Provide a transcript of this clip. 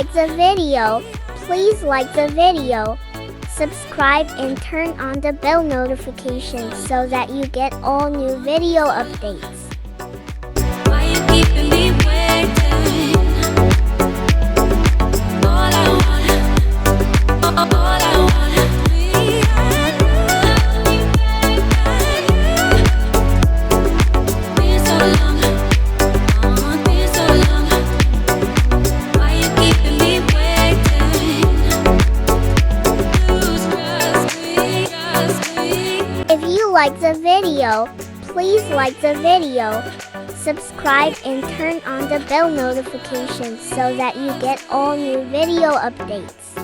like the video, please like the video. Subscribe and turn on the bell notifications so that you get all new video updates. Why you keeping me waiting? All I want, me and you, been so long, been so long. Why you keeping me waiting? Lose trust me. If you like the video, please like the video. Subscribe and turn on the bell notifications so that you get all new video updates.